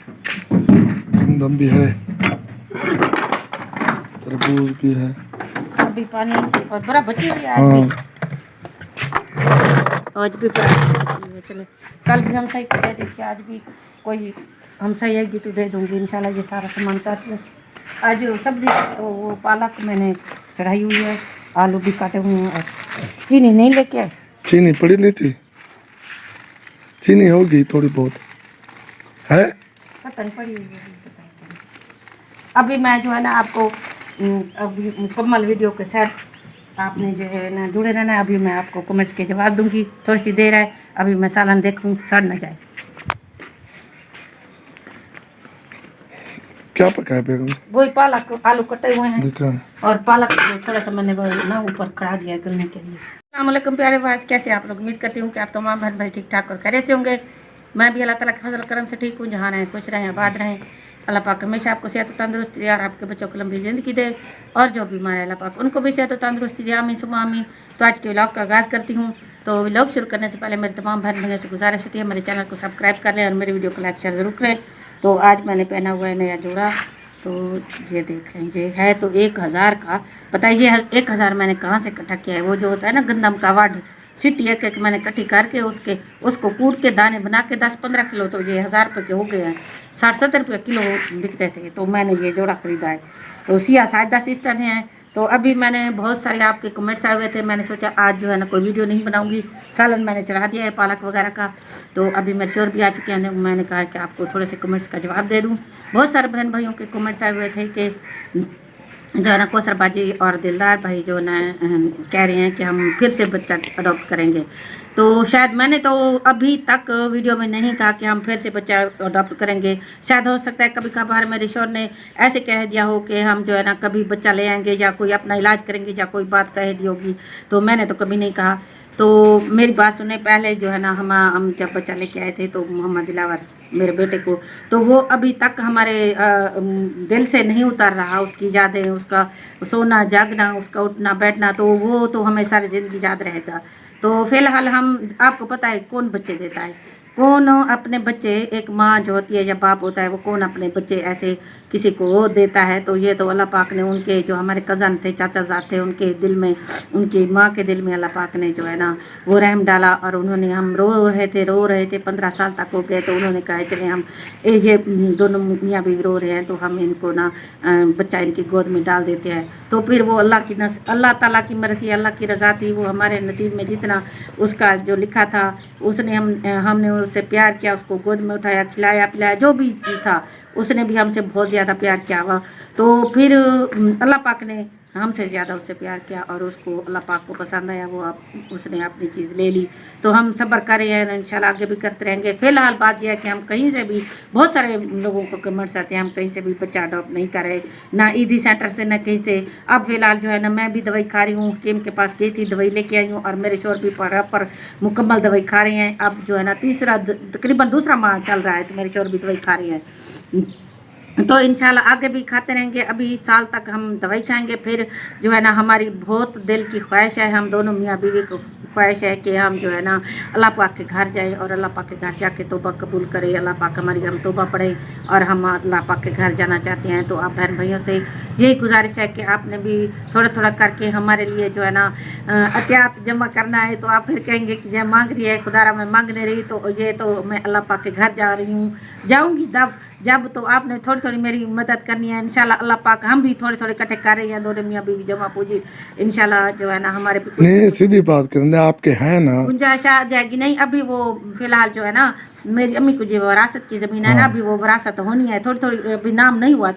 गंदम भी है, तरबूज भी है। अभी पानी और बड़ा बची हुई है हाँ आज भी बड़ा चले। कल भी हम सही को दे दी थी, आज भी कोई हम सही आएगी तो दे दूंगी इंशाल्लाह। ये सारा सामान काट आज सब्जी तो वो पालक मैंने चढ़ाई हुई है, आलू भी काटे हुए हैं और चीनी नहीं लेके आए। चीनी पड़ी नहीं थी, चीनी होगी थोड़ी बहुत है, पता नहीं पड़ी हुई है। अभी मैं जो है ना आपको अभी मुकम्मल वीडियो के साथ आपने जो है ना जुड़े रहना है। अभी मैं आपको कमेंट्स के जवाब दूंगी, थोड़ी सी देर है, अभी मैं सालन देखूं सड़ ना जाए। क्या पका है बेगम से? वही पालक आलू कटे हुए हैं देखा है। और पालक थोड़ा सा मैंने वो ना ऊपर खड़ा दिया है गलने के लिए। अस्सलाम वालेकुम प्यारे भाई, कैसे आप लोग? उम्मीद करती हूँ कि आप तमाम बहन भाई ठीक ठाक और खैरियत से होंगे। मैं भी अल्लाह ताला के फजल करम से ठीक हूँ। जहाँ रहें खुश रहें आबाद रहें। अल्लाह पाक हमेशा आपको सेहत और तंदुरुस्ती और आपके बच्चों को लंबी ज़िंदगी दे, और जो बीमार है अल्लाह पाक उनको भी सेहत और तंदुरुस्ती दे, आमीन सुमा आमीन। तो आज के व्लॉग का आगाज़ करती हूँ। तो व्लॉग शुरू करने से पहले मेरे तमाम बहन भाइयों से गुजारिश होती है मेरे चैनल को सब्सक्राइब कर लें और मेरी वीडियो को लाइक शेयर ज़रूर करें। तो आज मैंने पहना हुआ है नया जोड़ा, तो ये देख लें, ये है तो 1000 का। बताइए 1000 मैंने कहाँ से इकट्ठा किया है? वो जो होता है ना गंदम का वाड, सिटी एक एक मैंने इकट्ठी करके उसको कूट के दाने बना के 10-15 किलो, तो ये 1000 रुपये के हो गए हैं। 60-70 रुपये किलो बिकते थे, तो मैंने ये जोड़ा ख़रीदा है। तो सिया साहिदा सिस्टर हैं। तो अभी मैंने बहुत सारे आपके कमेंट्स आए हुए थे, मैंने सोचा आज जो है ना कोई वीडियो नहीं बनाऊंगी। सालन मैंने चढ़ा दिया है पालक वगैरह का। तो अभी मेरे शोर भी आ चुके हैं, मैंने कहा कि आपको थोड़े से कमेंट्स का जवाब दे दूं। बहुत सारे बहन भाइयों के कमेंट्स आए हुए थे कि जो है ना कौसर बाजी और दिलदार भाई जो ना कह रहे हैं कि हम फिर से बच्चा अडॉप्ट करेंगे। तो शायद मैंने तो अभी तक वीडियो में नहीं कहा कि हम फिर से बच्चा अडॉप्ट करेंगे। शायद हो सकता है कभी कभार मेरे शोर ने ऐसे कह दिया हो कि हम जो है ना कभी बच्चा ले आएंगे या कोई अपना इलाज करेंगे या कोई बात कह दी होगी, तो मैंने तो कभी नहीं कहा। तो मेरी बात सुने पहले जो है ना हम जब बच्चा लेके आए थे तो मोहम्मद दिलावर मेरे बेटे को, तो वो अभी तक हमारे दिल से नहीं उतर रहा। उसकी यादें, उसका सोना जागना, उसका उठना बैठना, तो वो तो हमें सारी ज़िंदगी याद रहेगा। तो फ़िलहाल हम, आपको पता है कौन बच्चे देता है? कौन अपने बच्चे, एक माँ जो होती है या बाप होता है, वो कौन अपने बच्चे ऐसे किसी को देता है? तो ये तो अल्लाह पाक ने उनके जो हमारे कज़न थे, चाचाजाद थे, उनके दिल में, उनकी माँ के दिल में अल्लाह पाक ने जो है ना वो रहम डाला। और उन्होंने, हम रो रहे थे 15 साल तक हो गए, तो उन्होंने कहा चले हम ये दोनों मियाँ भी रो रहे हैं तो हम इनको ना बच्चा इनकी गोद में डाल देते हैं। तो फिर वो अल्लाह ताला की मर्ज़ी, अल्लाह की रज़ा थी। वो हमारे नसीब में जितना उसका जो लिखा था, उसने हमने उससे प्यार किया, उसको गोद में उठाया, खिलाया पिलाया, जो भी था उसने भी हमसे बहुत ज़्यादा प्यार किया हुआ। तो फिर अल्लाह पाक ने हमसे ज़्यादा उससे प्यार किया और उसको अल्लाह पाक को पसंद आया, वो उसने अपनी चीज़ ले ली। तो हम सब्र कर रहे हैं, इंशाल्लाह आगे भी करते रहेंगे। फ़िलहाल बात यह है कि हम कहीं से भी, बहुत सारे लोगों को कमेंट्स आते हैं, हम कहीं से भी बच्चा अडॉप्ट नहीं कर रहे, ना ईदी सेंटर से ना कहीं से। अब फ़िलहाल जो है ना मैं भी दवाई खा रही हूँ, हकीम के पास गई थी, दवाई लेके आई हूँ, और मेरे शोर भी पर मुकम्मल दवाई खा रहे हैं। अब जो है ना तकरीबन दूसरा माह चल रहा है, तो मेरे शोर भी दवाई खा रहे हैं। तो इंशाल्लाह आगे भी खाते रहेंगे। अभी साल तक हम दवाई खाएंगे। फिर जो है ना हमारी बहुत दिल की ख्वाहिश है, हम दोनों मियाँ बीवी को ख्वाहिश है कि हम जो है ना अल्लाह पाक के घर जाएं और अल्लाह पाक के घर जाके तौबा कबूल करें। अल्लाह पाक हमारी, हम तौबा पढ़ें और हम अल्लाह पाक के घर जाना चाहते हैं। तो आप बहन भाइयों से यही गुजारिश है कि आपने भी थोड़ा थोड़ा करके हमारे लिए जो है ना एहतियात जमा करना है। तो आप फिर कहेंगे कि जब मांग रही है खुदारा मैं मांग नहीं रही, तो ये तो मैं अल्लाह पाक के घर जा रही हूँ, जाऊँगी जब तो आपने थोड़ी थोड़ी मेरी मदद करनी है। इंशाल्लाह अल्लाह पाक, हम भी थोड़े थोड़े इकट्ठे कर रहे हैं, दोनों मियाँ बीवी जमा पूंजी, इंशाल्लाह जो है ना हमारे भी नहीं सीधी बात करने आपके हैं ना, गुंजाइश आ जाएगी। नहीं अभी वो फिलहाल जो है ना मेरी अम्मी को जो विरासत की ज़मीन है ना, अभी वो विरासत होनी है, थोड़ी थोड़ी, अभी नाम नहीं हुआ।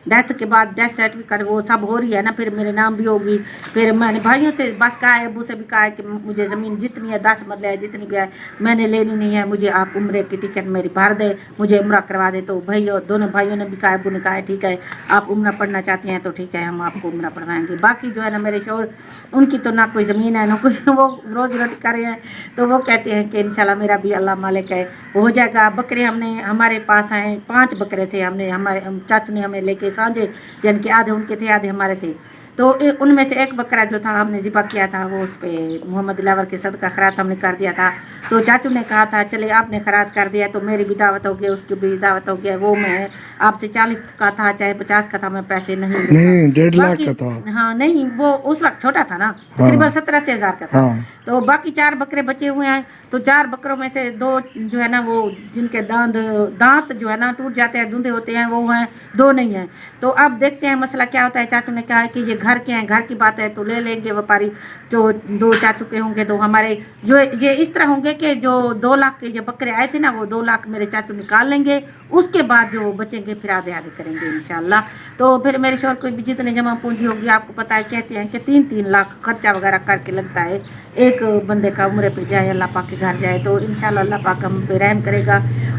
डेथ के बाद डेथ सर्टिफिकेट वो सब हो रही है ना, फिर मेरे नाम भी होगी। फिर मैंने भाइयों से बस कहा है, अबू से भी कहा है कि मुझे ज़मीन जितनी है 10 मरले है, जितनी भी है मैंने लेनी नहीं है, मुझे आप उम्रे की टिकट मेरी भर दे, मुझे उम्रा करवा दे। तो भाइयों, दोनों भाइयों ने भी कहा, अबू ने कहा है ठीक है आप उम्रा पढ़ना चाहती हैं तो ठीक है हम आपको उम्रा पढ़वाएंगे। बाकी जो है ना मेरे शोर, उनकी तो ना कोई ज़मीन है ना कोई, वो रोज़ रोटी कर रहे हैं, तो वो कहते हैं कि इंशाल्लाह मेरा भी अल्लाह मालिक है वो हो जाएगा। बकरे हमने, हमारे पास आए 5 बकरे थे, हमने, हमारे चाचू ने हमें लेके सांझे, यानी कि आधे उनके थे आधे हमारे थे, तो उनमें से एक बकरा जो था हमने ज़िबा किया था, वो उस पर मोहम्मद दिलावर के सदका खैरात हमने कर दिया था। तो चाचू ने कहा था चले आपने खैरात कर दिया तो मेरी भी दावत हो गई, उसकी भी दावत हो गया। वो मैं आपसे 40 का था चाहे 50 का था, मैं पैसे नहीं लेता। नहीं 1.5 लाख बाकी का था। हाँ नहीं, वो उस वक्त छोटा था ना, तकरीबन 17,000 का था। हाँ। तो बाकी 4 बकरे बचे हुए हैं, तो 4 बकरों में से 2 जो है ना वो जिनके दांत जो है ना टूट जाते हैं, धुंधे होते हैं, वो हैं, 2 नहीं हैं। तो अब देखते हैं मसला क्या होता है। चाचू ने कहा कि ये घर के हैं, घर की बात है तो ले लेंगे व्यापारी। जो 2 चाचू के होंगे, 2 हमारे, जो ये इस तरह होंगे कि जो 2 लाख के जो बकरे आए थे ना, वो 2 लाख मेरे चाचू निकाल लेंगे, उसके बाद जो बचेंगे फिर आधे आधे करेंगे इंशाल्लाह। तो फिर मेरे शौहर को भी जितने जमा पूंजी होगी, आपको पता है कहते हैं कि 3-3 लाख खर्चा वगैरह करके लगता है एक बंदे का उम्र पे जाए, अल्लाह पाक के घर जाए, तो इंशाल्लाह अल्लाह पाक हम पे रहम करेगा।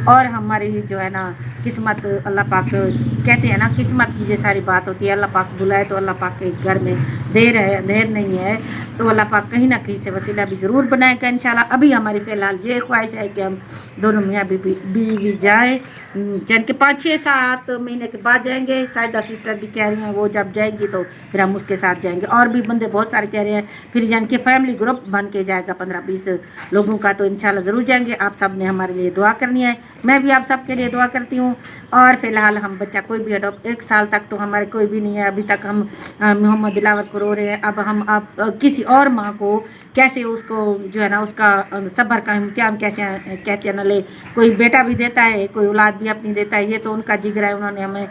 और हमारी जो है ना किस्मत, अल्लाह पाक कहते हैं ना किस्मत की ये सारी बात होती है, अल्लाह पाक बुलाए तो अल्लाह पाक के घर में देर नहीं है, तो अल्लाह पाक कहीं ना कहीं से वसीला भी ज़रूर बनाएगा इंशाल्लाह। अभी हमारी फ़िलहाल ये ख्वाहिश है कि हम दोनों मियाँ बीवी जाएँ, जन के 5-6-7 महीने के बाद जाएंगे। साहिदा सिस्टर भी कह रही हैं वो जब जाएगी तो फिर हम उसके साथ जाएंगे। और भी बंदे बहुत सारे कह रहे हैं, फिर जन के फैमिली ग्रुप बन के जाएगा 15-20 लोगों का, तो इंशाल्लाह ज़रूर जाएंगे। आप सब ने हमारे लिए दुआ करनी है, मैं भी आप सब के लिए दुआ करती हूँ। और फ़िलहाल हम बच्चा कोई भी अडॉप्ट 1 साल तक तो हमारे कोई भी नहीं है अभी तक। हम मोहम्मद दिलावर को रो रहे हैं। अब हम किसी और माँ को कैसे उसको जो है ना उसका सब्र का इम्तिहान कैसे कहते हैं ना ले, कोई बेटा भी देता है, कोई औलाद भी अपनी देता है, ये तो उनका जिगर है। उन्होंने हमें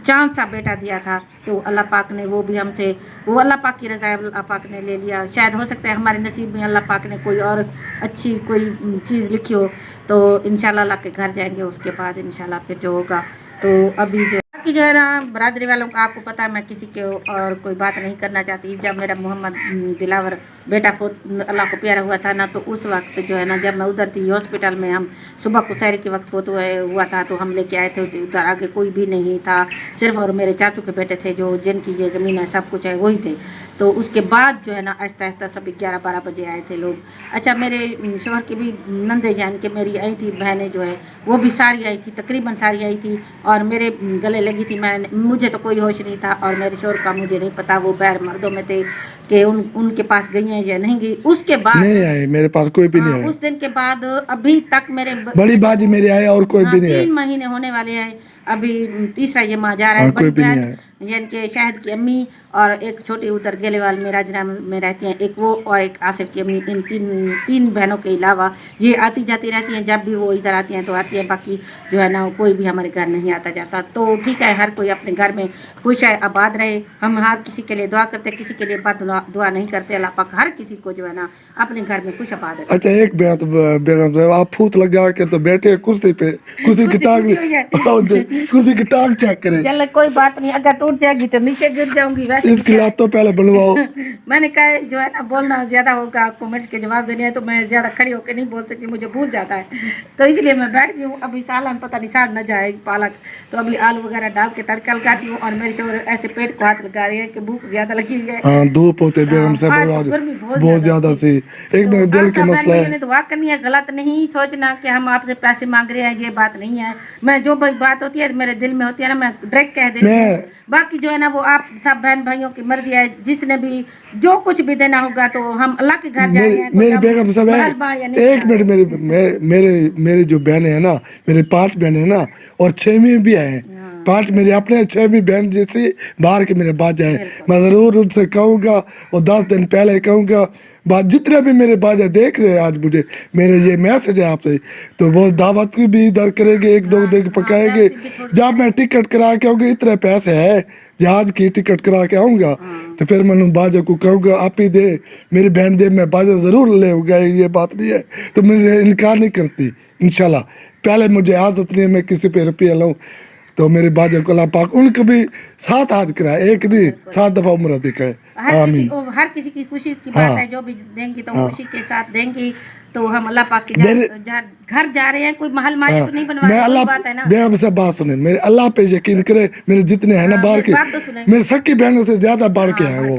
चांद सा बेटा दिया था, तो अल्लाह पाक ने वो भी हमसे, वो अल्लाह पाक की रज़ा है, अल्लाह पाक ने ले लिया। शायद हो सकता है हमारे नसीब में अल्लाह पाक ने कोई और अच्छी कोई चीज़ लिखी हो, तो इंशाल्लाह अल्लाह के घर जाएंगे, उसके बाद इंशाल्लाह फिर जो होगा। तो अभी जो बाकी जो है ना बरादरी वालों का आपको पता है, मैं किसी के और कोई बात नहीं करना चाहती। जब मेरा मोहम्मद दिलावर बेटा अल्लाह को प्यारा हुआ था ना, तो उस वक्त जो है ना जब मैं उधर थी हॉस्पिटल में, हम सुबह को सहरी के वक्त हुआ था, तो हम लेके आए थे उधर। आगे कोई भी नहीं था, सिर्फ और मेरे चाचू के बेटे थे, जो जिनकी ये ज़मीन है सब कुछ है वही थे। तो उसके बाद जो है ना आहिस्ता आहिस्ता सभी 11-12 बजे आए थे लोग। अच्छा, मेरे शौहर की भी नंदे जान के मेरी आई थी, बहनें जो है वो भी सारी आई थी, तकरीबन सारी आई थी, और मेरे गले लगी थी। मुझे तो कोई होश नहीं था, और मेरे शौहर का मुझे नहीं पता वो बैर मर्दों में थे कि उनके पास गई हैं या नहीं गई। उसके बाद नहीं आए, मेरे पास कोई भी नहीं आया। उस दिन के बाद अभी तक मेरे बड़ी बाजी मेरे आए और कोई भी नहीं आया। 3 महीने होने वाले हैं, अभी तीसरा ये माह जा रहा है। कोई भी नहीं आया। यानी कि शाहिद की अम्मी और एक छोटी उधर गेलेवाल में राजनाम में रहती हैं, एक वो और एक आसिफ की अम्मी, इन तीन बहनों के अलावा ये आती जाती रहती हैं। जब भी वो इधर आती हैं तो आती हैं, बाकी जो है ना कोई भी हमारे घर नहीं आता जाता। तो ठीक है, हर कोई अपने घर में खुश है, आबाद रहे। हम हर किसी के लिए दुआ करते, किसी के लिए बद दुआ नहीं करते। अल्लाह पाक हर किसी को जो है ना अपने घर में खुश आबाद रहे। अच्छा, एक बात बेगम साहब, आप फूट लगा के तो बैठे कुर्सी पे, कुर्सी की टांग चेक करें। चलो कोई बात नहीं, अगर टूट जाएगी तो नीचे गिर जाऊंगी। वैसे इसकी लात तो पहले बनवाओ। मैंने कहा जो है ना बोलना ज़्यादा होगा, कमेंट्स के जवाब देने हैं, तो मैं ज़्यादा खड़ी होकर नहीं बोल सकती, मुझे भूल जाता है, तो इसलिए मैं बैठ गई हूँ। अभी सालन पता नहीं साड़ न जाए पालक, तो अभी आलू वगैरह डाल के तड़का लगाती हूँ। और मेरे शोर ऐसे पेट को हाथ लगा रहे हैं कि भूख ज़्यादा लगी हुई है। हाँ, धूप होते बेगम साहब बहुत ज़्यादा थी। एक मेरे दिल के मसला है, दुआ करनी है, गलत नहीं सोचना कि हम आपसे पैसे मांग रहे हैं, ये बात नहीं है। मैं जो भाई बात होती है मेरे दिल में होती है ना, मैं डायरेक्ट कह देती हूँ। बाकी जो है ना वो आप सब बहन भाइयों की मर्जी है, जिसने भी जो कुछ भी देना होगा, तो हम अल्लाह के घर जा रहे हैं। मेरी बेगम साहब एक मिनट, मेरी जो बहनें हैं ना, मेरे 5 बहनें हैं ना, और 6वीं भी हैं। 5 मेरे अपने, 6वीं बहन जैसी बाहर के मेरे बाजा है। मैं ज़रूर उनसे कहूँगा, और 10 दिन पहले कहूँगा, बात जितने भी मेरे बाजा देख रहे हैं आज मुझे, मेरे ये मैसेज है आपसे, तो वो दावत की भी इधर करेंगे, 1-2 दिन पकाएंगे। जब मैं टिकट करा के आऊँगी, इतने पैसे है जहाज की टिकट करा के आऊँगा, तो फिर मैं बाजा को कहूँगा आप ही दे, मेरी बहन दे, मैं बाजा ज़रूर ले होगा। ये बात नहीं है, तो मैं इनकार नहीं करती इंशाल्लाह। पहले मुझे आदत नहीं है मैं किसी पे रुपया लूँ, तो मेरे बाजा को अल्लाह पाक उनको भी 7 हाथ कराए, एक नहीं 7 दफा उम्र दिखाए। आमीन। हर किसी की खुशी की बात है, जो भी देंगी तो खुशी के साथ देंगी। तो हम अल्लाह पाक के घर जा रहे हैं, कोई महल माया तो नहीं बनवा रहे, कोई बात है ना। बेगम से बात सुने, मेरे अल्लाह पे यकीन करे, मेरे जितने हैं ना बाहर के, मेरे सकी बहनों से ज्यादा बढ़ के हैं वो।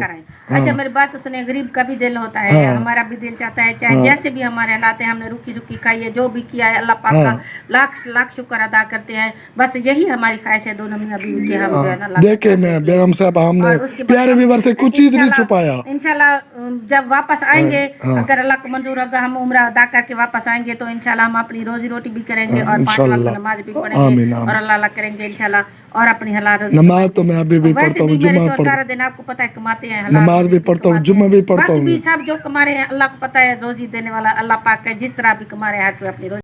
अच्छा मेरी बात तो सुनिए, गरीब का भी दिल होता है, हमारा भी दिल चाहता है, चाहे जैसे भी हमारे हालात है, हमने रुकी सुखी खाई है, जो भी किया है अल्लाह पाक का लाख लाख शुक्र अदा करते हैं। बस यही हमारी ख्वाहिश है दोनों मियां बीवी की, हम जो है ना अल्लाह देखे मैं बेगम साहब हमने और उसके बाद प्यारे व्यूअर से कुछ चीज नहीं छुपाया। इंशाल्लाह जब वापस आएंगे, अगर अल्लाह को मंजूर होगा, हम उम्र अदा करके वापस आएंगे तो इंशाल्लाह हम अपनी रोजी रोटी भी करेंगे और 5 वक्त नमाज भी पढ़ेंगे और अल्लाह अल्लाह करेंगे इंशाल्लाह, और अपनी हलाल रोजी नमाज तो मैं अभी भी पढ़ता हूँ, जुम्मा पढ़ता सारा दिन आपको पता है कमाते हैं, नमाज भी पढ़ता हूँ, जुम्मा भी पढ़ता हूँ। सब जो कमा रहे हैं अल्लाह को पता है, रोजी देने वाला अल्लाह पाक है, जिस तरह भी कमा रहे हैं अपनी रोजी